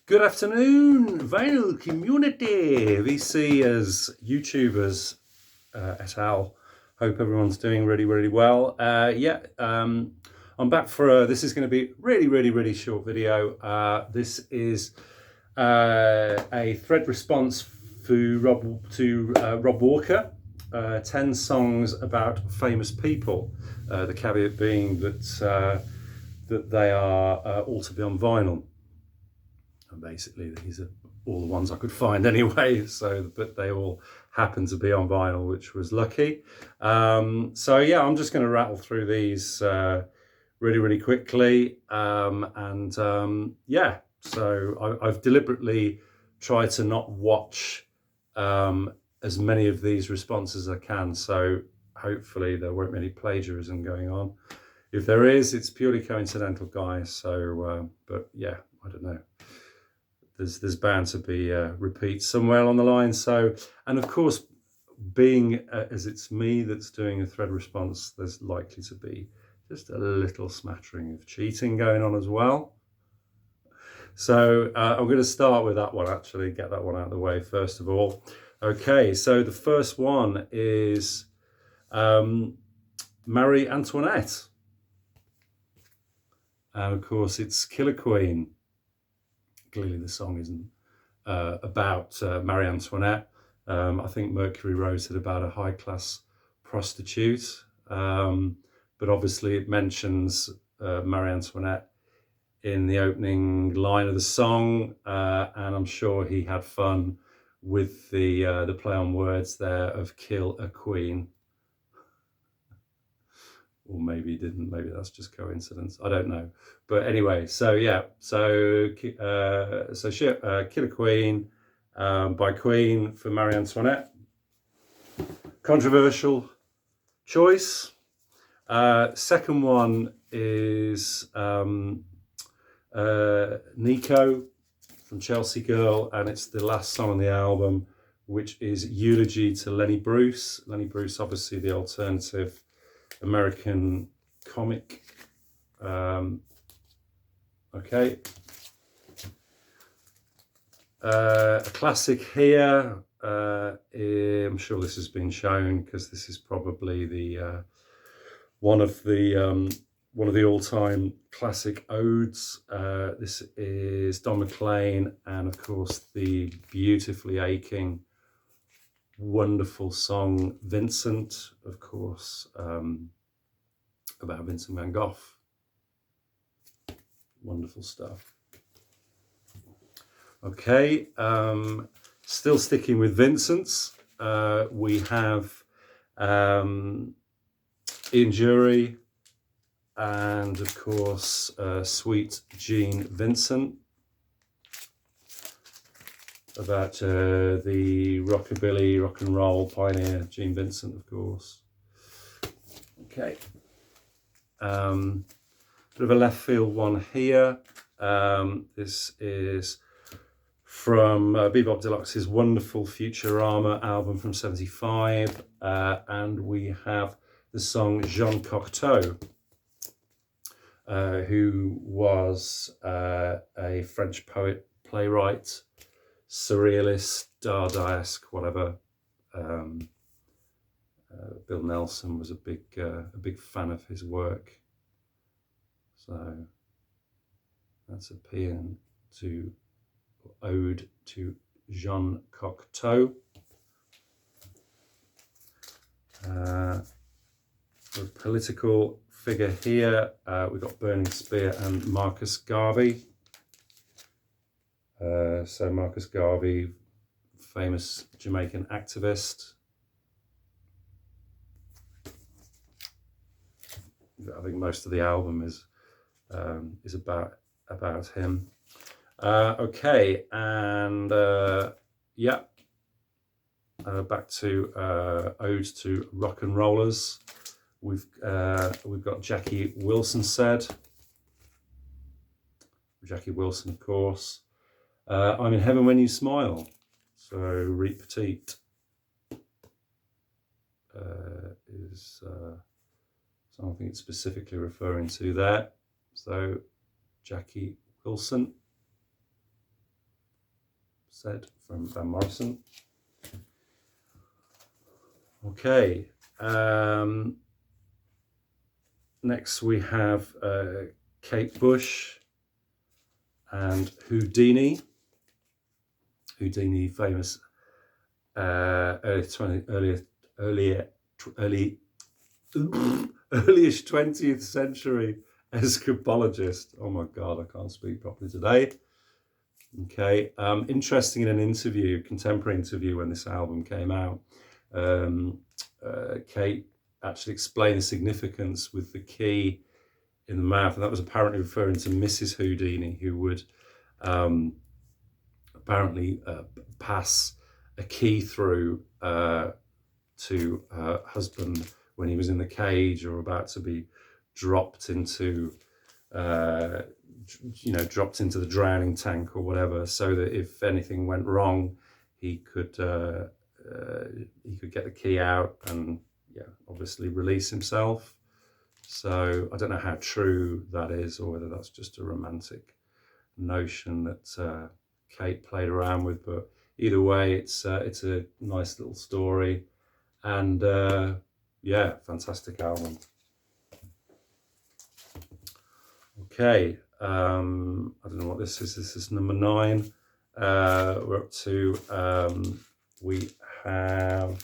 Good afternoon, vinyl community, VCers, YouTubers, et al. Hope everyone's doing really well. I'm back for this is going to be really short video. This is a thread response to Rob Walker. 10 songs about famous people. The caveat being that they are all to be on vinyl. And basically, these are all the ones I could find anyway. But they all happen to be on vinyl, which was lucky. I'm just going to rattle through these really quickly. So I've deliberately tried to not watch as many of these responses as I can. So hopefully there won't be any plagiarism going on. If there is, it's purely coincidental, guys. So, but yeah, I don't know. There's bound to be repeats somewhere along the line. So, and of course, being as it's me that's doing a thread response, there's likely to be just a little smattering of cheating going on as well. So I'm going to start with that one, actually, get that one out of the way first of all. Okay, so the first one is Marie Antoinette. And of course, it's Killer Queen. Clearly the song isn't about Marie Antoinette. I think Mercury wrote it about a high-class prostitute. But obviously it mentions Marie Antoinette in the opening line of the song. And I'm sure he had fun with the play on words there of kill a queen. Or maybe he didn't, maybe that's just coincidence, I don't know. But anyway, so yeah, Killer Queen by Queen for Marie Antoinette. Controversial choice. Second one is Nico from Chelsea Girl, and it's the last song on the album, which is Eulogy to Lenny Bruce. Lenny Bruce, obviously the alternative American comic. Okay. A classic here. I'm sure this has been shown because this is probably the one of the all-time classic odes. This is Don McLean, and of course the beautifully aching, wonderful song Vincent, of course, about Vincent van Gogh. Wonderful stuff. Okay, still sticking with Vincent's, we have Ian Jury and of course Sweet Jean Vincent, about the rockabilly, rock and roll pioneer Gene Vincent, of course. Okay. Bit of a left field one here. This is from Bebop Deluxe's wonderful Futurama album from '75, and we have the song Jean Cocteau, who was a French poet, playwright, surrealist, Dadaesque, whatever. Bill Nelson was a big fan of his work. So that's a paean to ode to Jean Cocteau. A political figure here, we've got Burning Spear and Marcus Garvey. So Marcus Garvey, famous Jamaican activist. I think most of the album is about him. Okay, and back to odes to rock and rollers. We've got Jackie Wilson said. Jackie Wilson, of course. I'm in heaven when you smile. So Reet Petite is something it's specifically referring to there. So Jackie Wilson. said, from Van Morrison. Okay. Next we have Kate Bush and Houdini. Houdini, famous earliest 20th century escapologist. Oh my God, I can't speak properly today. Okay, interesting, in an interview, contemporary interview when this album came out, Kate actually explained the significance with the key in the mouth, and that was apparently referring to Mrs. Houdini, who would apparently pass a key through to her husband when he was in the cage or about to be dropped into dropped into the drowning tank or whatever, so that if anything went wrong, he could get the key out and obviously release himself. So I don't know how true that is, or whether that's just a romantic notion that Kate played around with, but either way, it's a nice little story, and fantastic album. Okay, I don't know what this is. This is number 9. We're up to we have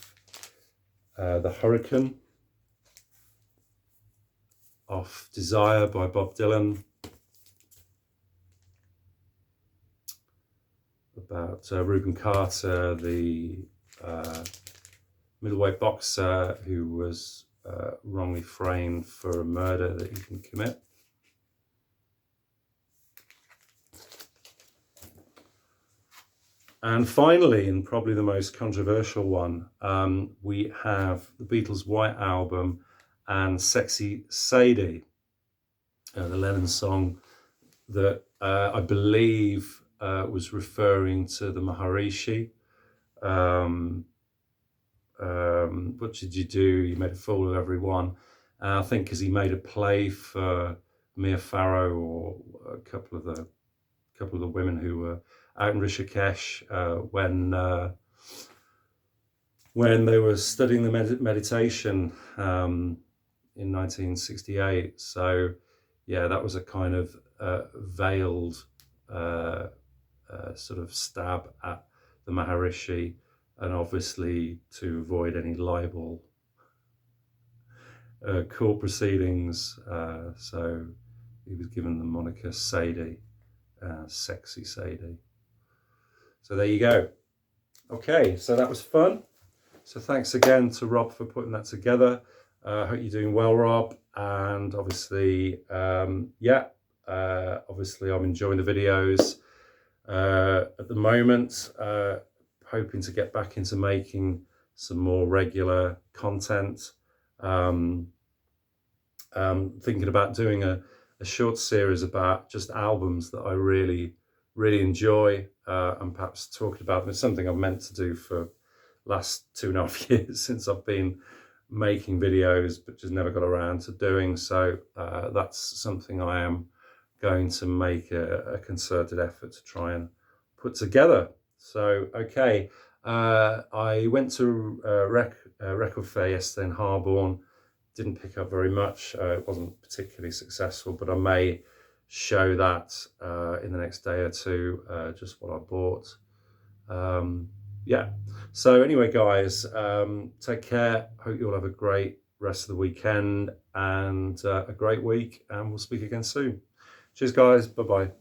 The Hurricane off Desire by Bob Dylan, about Reuben Carter, the middleweight boxer who was wrongly framed for a murder that he didn't commit. And finally, and probably the most controversial one, we have the Beatles' White Album and Sexy Sadie, the Lennon song that I believe was referring to the Maharishi. What did you do? You made a fool of everyone. I think because he made a play for Mia Farrow or a couple of the women who were out in Rishikesh when they were studying the meditation in 1968. So yeah, that was a kind of veiled sort of stab at the Maharishi, and obviously to avoid any libel court proceedings. So he was given the moniker Sadie, Sexy Sadie. So there you go. Okay, so that was fun. So thanks again to Rob for putting that together. I hope you're doing well, Rob. And obviously, obviously I'm enjoying the videos at the moment. Hoping to get back into making some more regular content. Thinking about doing a short series about just albums that I really enjoy, and perhaps talking about them. It's something I've meant to do for last 2.5 years since I've been making videos, but just never got around to doing so. That's something I am going to make a concerted effort to try and put together. So okay, I went to Record Fair yesterday in Harborne. Didn't pick up very much. It wasn't particularly successful, but I may show that in the next day or two, just what I bought. So anyway, guys, take care. Hope you all have a great rest of the weekend and a great week, and we'll speak again soon. Cheers, guys. Bye-bye.